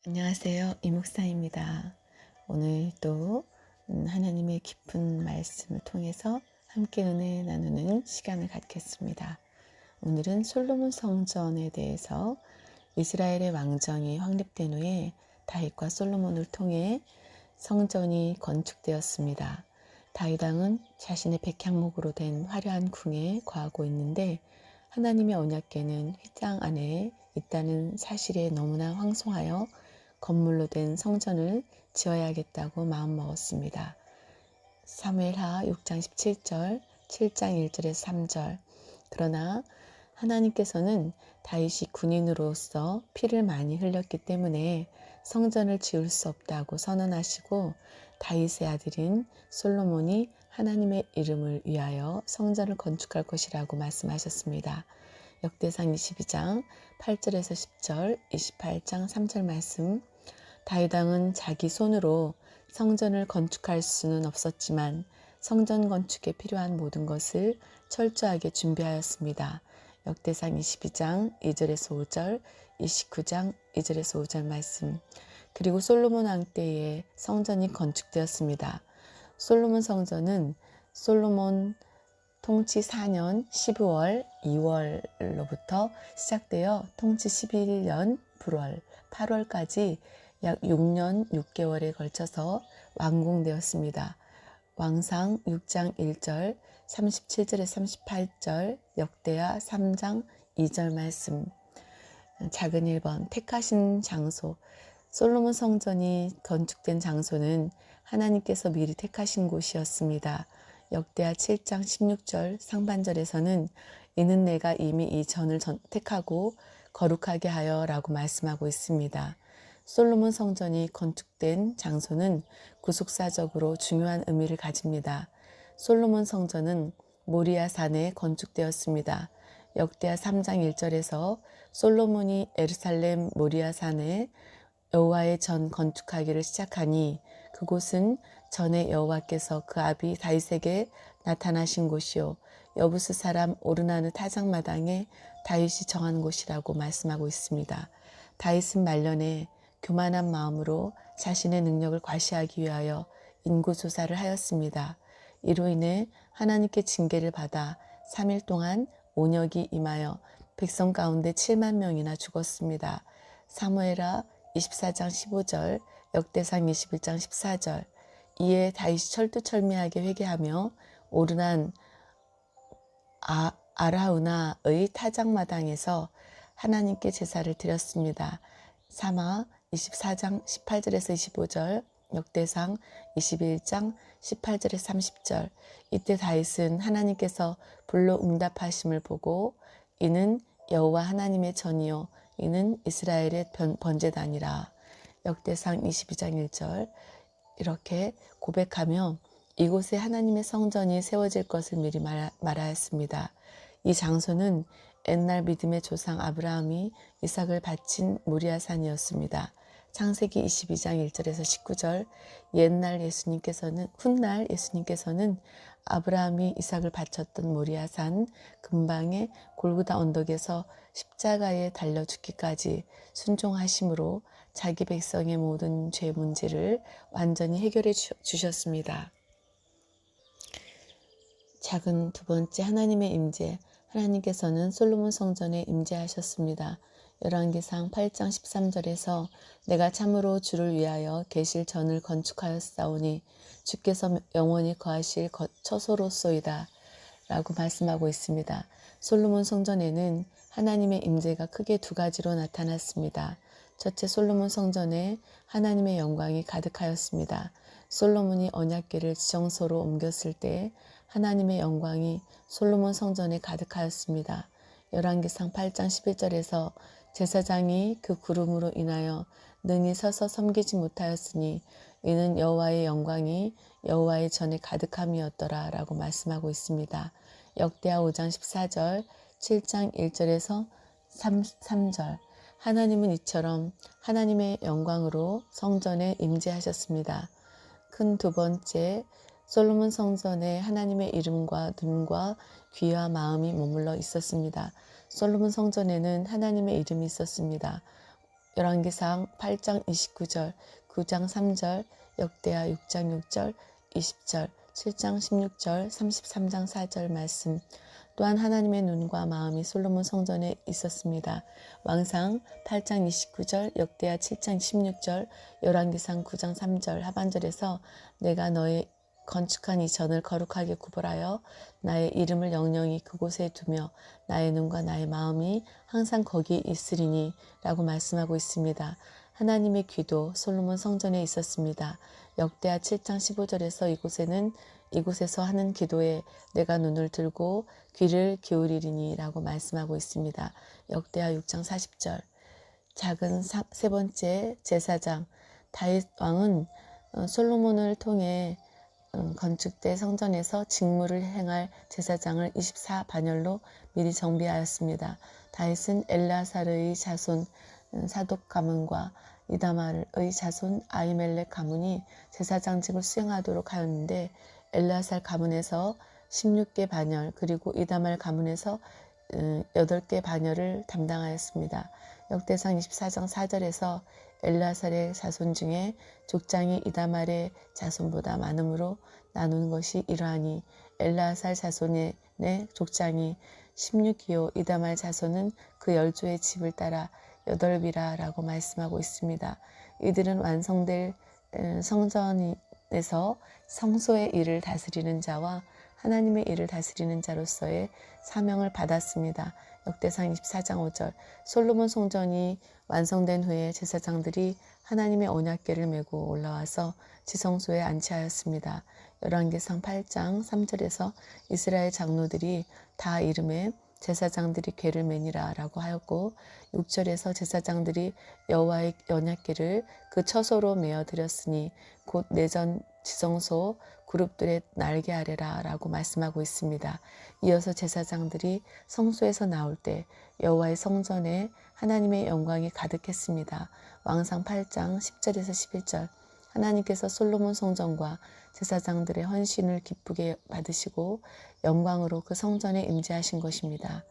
안녕하세요. 이목사입니다. 오늘 또 하나님의 깊은 말씀을 통해서 함께 은혜 나누는 시간을 갖겠습니다. 오늘은 솔로몬 성전에 대해서 이스라엘의 왕정이 확립된 후에 다윗과 솔로몬을 통해 성전이 건축되었습니다. 다윗 왕은 자신의 백향목으로 된 화려한 궁에 거하고 있는데 하나님의 언약궤는 휘장 안에 있다는 사실에 너무나 황송하여 건물로 된 성전을 지어야겠다고 마음먹었습니다. 사무엘하 6장 17절, 7장 1절에서 3절. 그러나 하나님께서는 다윗이 군인으로서 피를 많이 흘렸기 때문에 성전을 지을 수 없다고 선언하시고 다윗의 아들인 솔로몬이 하나님의 이름을 위하여 성전을 건축할 것이라고 말씀하셨습니다. 역대상 22장 8절에서 10절, 28장 3절 말씀. 다윗 왕은 자기 손으로 성전을 건축할 수는 없었지만 성전 건축에 필요한 모든 것을 철저하게 준비하였습니다. 역대상 22장 2절에서 5절, 29장 2절에서 5절 말씀. 그리고 솔로몬 왕 때에 성전이 건축되었습니다. 솔로몬 성전은 솔로몬 통치 4년 12월 2월로부터 시작되어 통치 11년 9월 8월까지 약 6년 6개월에 걸쳐서 완공되었습니다. 왕상 6장 1절, 37절에 38절, 역대하 3장 2절 말씀. 작은 1번 택하신 장소. 솔로몬 성전이 건축된 장소는 하나님께서 미리 택하신 곳이었습니다. 역대하 7장 16절 상반절에서는 이는 내가 이미 이 전을 택하고 거룩하게 하여 라고 말씀하고 있습니다. 솔로몬 성전이 건축된 장소는 구속사적으로 중요한 의미를 가집니다. 솔로몬 성전은 모리아 산에 건축되었습니다. 역대하 3장 1절에서 솔로몬이 예루살렘 모리아 산에 여호와의 전 건축하기를 시작하니 그곳은 전에 여호와께서 그 아비 다윗에게 나타나신 곳이요 여부스 사람 오르나느 타작마당에 다윗이 정한 곳이라고 말씀하고 있습니다. 다윗은 말년에 교만한 마음으로 자신의 능력을 과시하기 위하여 인구조사를 하였습니다. 이로 인해 하나님께 징계를 받아 3일 동안 온역이 임하여 백성 가운데 7만 명이나 죽었습니다. 사무엘하 24장 15절, 역대상 21장 14절. 이에 다윗이 철두철미하게 회개하며 오르난 아라우나의 타작마당에서 하나님께 제사를 드렸습니다. 사마 24장 18절에서 25절, 역대상 21장 18절에서 30절. 이때 다윗은 하나님께서 불로 응답하심을 보고 이는 여호와 하나님의 전이요 이는 이스라엘의 번제단이라. 역대상 22장 1절. 이렇게 고백하며 이곳에 하나님의 성전이 세워질 것을 미리 말하였습니다. 이 장소는 옛날 믿음의 조상 아브라함이 이삭을 바친 모리아산이었습니다. 창세기 22장 1절에서 19절. 훗날 예수님께서는 아브라함이 이삭을 바쳤던 모리아산 근방의 골고다 언덕에서 십자가에 달려 죽기까지 순종하심으로 자기 백성의 모든 죄 문제를 완전히 해결해 주셨습니다. 작은 두 번째 하나님의 임재. 하나님께서는 솔로몬 성전에 임재하셨습니다. 열왕기상 8장 13절에서 내가 참으로 주를 위하여 계실 전을 건축하였사오니 주께서 영원히 거하실 처소로소이다 라고 말씀하고 있습니다. 솔로몬 성전에는 하나님의 임재가 크게 두 가지로 나타났습니다. 첫째, 솔로몬 성전에 하나님의 영광이 가득하였습니다. 솔로몬이 언약궤를 지정소로 옮겼을 때 하나님의 영광이 솔로몬 성전에 가득하였습니다. 열왕기상 8장 11절에서 제사장이 그 구름으로 인하여 능히 서서 섬기지 못하였으니 이는 여호와의 영광이 여호와의 전에 가득함이었더라 라고 말씀하고 있습니다. 역대하 5장 14절, 7장 1절에서 3절. 하나님은 이처럼 하나님의 영광으로 성전에 임재하셨습니다. 큰 두 번째, 솔로몬 성전에 하나님의 이름과 눈과 귀와 마음이 머물러 있었습니다. 솔로몬 성전에는 하나님의 이름이 있었습니다. 열왕기상 8장 29절, 9장 3절, 역대하 6장 6절, 20절, 7장 16절, 33장 4절 말씀. 또한 하나님의 눈과 마음이 솔로몬 성전에 있었습니다. 왕상 8장 29절, 역대하 7장 16절, 열왕기상 9장 3절 하반절에서 내가 너의 건축한 이 전을 거룩하게 구별하여 나의 이름을 영영히 그곳에 두며 나의 눈과 나의 마음이 항상 거기 있으리니 라고 말씀하고 있습니다. 하나님의 귀도 솔로몬 성전에 있었습니다. 역대하 7장 15절에서 이곳에서 하는 기도에 내가 눈을 들고 귀를 기울이리니 라고 말씀하고 있습니다. 역대하 6장 40절. 작은 세 번째 제사장. 다윗 왕은 솔로몬을 통해 건축대 성전에서 직무를 행할 제사장을 24반열로 미리 정비하였습니다. 다윗은 엘르아살의 자손 사독 가문과 이다말의 자손 아히멜렉 가문이 제사장직을 수행하도록 하였는데 엘르아살 가문에서 16개 반열 그리고 이다말 가문에서 8개 반열을 담당하였습니다. 역대상 24장 4절에서 엘르아살의 자손 중에 족장이 이다말의 자손보다 많음으로 나눈 것이 이러하니 엘르아살 자손의 족장이 16이요 이다말 자손은 그 10조의 집을 따라 8이라 라고 말씀하고 있습니다. 이들은 완성될 성전에서 성소의 일을 다스리는 자와 하나님의 일을 다스리는 자로서의 사명을 받았습니다. 역대상 24장 5절. 솔로몬 성전이 완성된 후에 제사장들이 하나님의 언약궤를 메고 올라와서 지성소에 안치하였습니다. 열왕기상 8장 3절에서 이스라엘 장로들이 다 이름에 제사장들이 궤를 매니라 라고 하였고 6절에서 제사장들이 여호와의 언약궤를 그 처소로 메어 드렸으니 곧 내전 지성소 그룹들의 날개 아래라 라고 말씀하고 있습니다. 이어서 제사장들이 성소에서 나올 때 여호와의 성전에 하나님의 영광이 가득했습니다. 왕상 8장 10절에서 11절. 하나님께서 솔로몬 성전과 제사장들의 헌신을 기쁘게 받으시고 영광으로 그 성전에 임재하신 것입니다.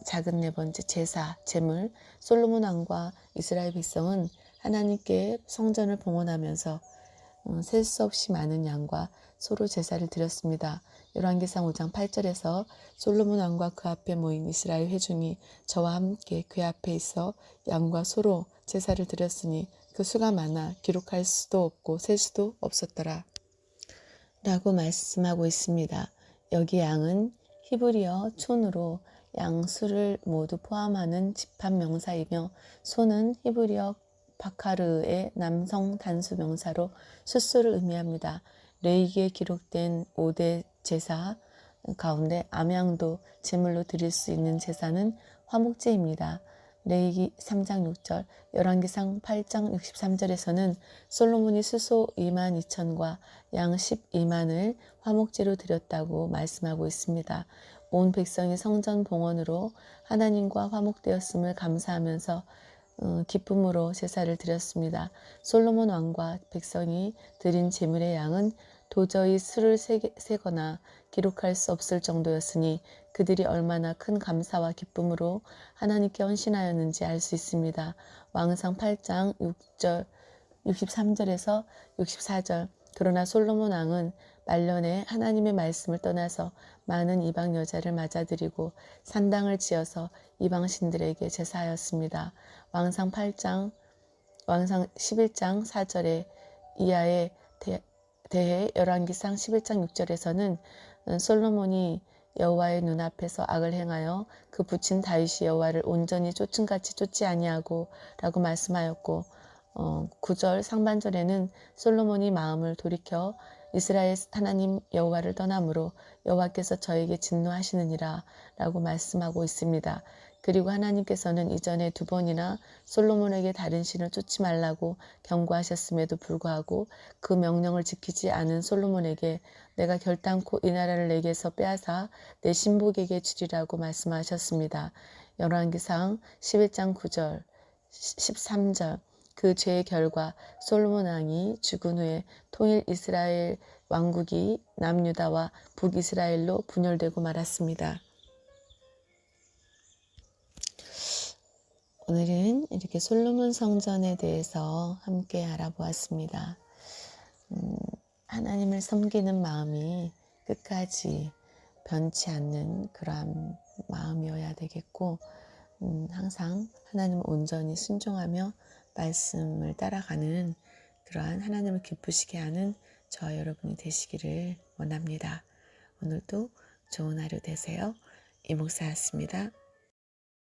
작은 네 번째 제사, 제물. 솔로몬 왕과 이스라엘 백성은 하나님께 성전을 봉헌하면서 셀 수 없이 많은 양과 소로 제사를 드렸습니다. 열왕기상 5장 8절에서 솔로몬 왕과 그 앞에 모인 이스라엘 회중이 저와 함께 그 앞에 있어 양과 소로 제사를 드렸으니 그 수가 많아 기록할 수도 없고 셀 수도 없었더라 라고 말씀하고 있습니다. 여기 양은 히브리어 촌으로 양수를 모두 포함하는 집합 명사이며 소는 히브리어 바카르의 남성 단수 명사로 숫수를 의미합니다. 레위기에 기록된 5대 제사 가운데 암양도 제물로 드릴 수 있는 제사는 화목제입니다. 레위기 3장 6절, 열왕기상 8장 63절에서는 솔로몬이 수소 2만 2천과 양 12만을 화목제로 드렸다고 말씀하고 있습니다. 온 백성이 성전 봉헌으로 하나님과 화목되었음을 감사하면서 기쁨으로 제사를 드렸습니다. 솔로몬 왕과 백성이 드린 제물의 양은 도저히 수를 세거나 기록할 수 없을 정도였으니 그들이 얼마나 큰 감사와 기쁨으로 하나님께 헌신하였는지 알 수 있습니다. 왕상 8장 6절, 63절에서 64절. 그러나 솔로몬 왕은 말년에 하나님의 말씀을 떠나서 많은 이방 여자를 맞아들이고 산당을 지어서 이방신들에게 제사하였습니다. 왕상 11장 4절에 이하에 대해 열왕기상 11장 6절에서는 솔로몬이 여호와의 눈앞에서 악을 행하여 그 부친 다윗이 여호와를 온전히 쫓은같이 쫓지 아니하고 라고 말씀하였고 9절 상반절에는 솔로몬이 마음을 돌이켜 이스라엘 하나님 여호와를 떠나므로 여호와께서 저에게 진노하시느니라 라고 말씀하고 있습니다. 그리고 하나님께서는 이전에 2번이나 솔로몬에게 다른 신을 쫓지 말라고 경고하셨음에도 불구하고 그 명령을 지키지 않은 솔로몬에게 내가 결단코 이 나라를 내게서 빼앗아 내 신복에게 주리라고 말씀하셨습니다. 열왕기상 11장 9절, 13절. 그 죄의 결과 솔로몬 왕이 죽은 후에 통일 이스라엘 왕국이 남유다와 북이스라엘로 분열되고 말았습니다. 오늘은 이렇게 솔로몬 성전에 대해서 함께 알아보았습니다. 하나님을 섬기는 마음이 끝까지 변치 않는 그러한 마음이어야 되겠고, 항상 하나님을 온전히 순종하며 말씀을 따라가는 그러한 하나님을 기쁘시게 하는 저와 여러분이 되시기를 원합니다. 오늘도 좋은 하루 되세요. 이 목사였습니다.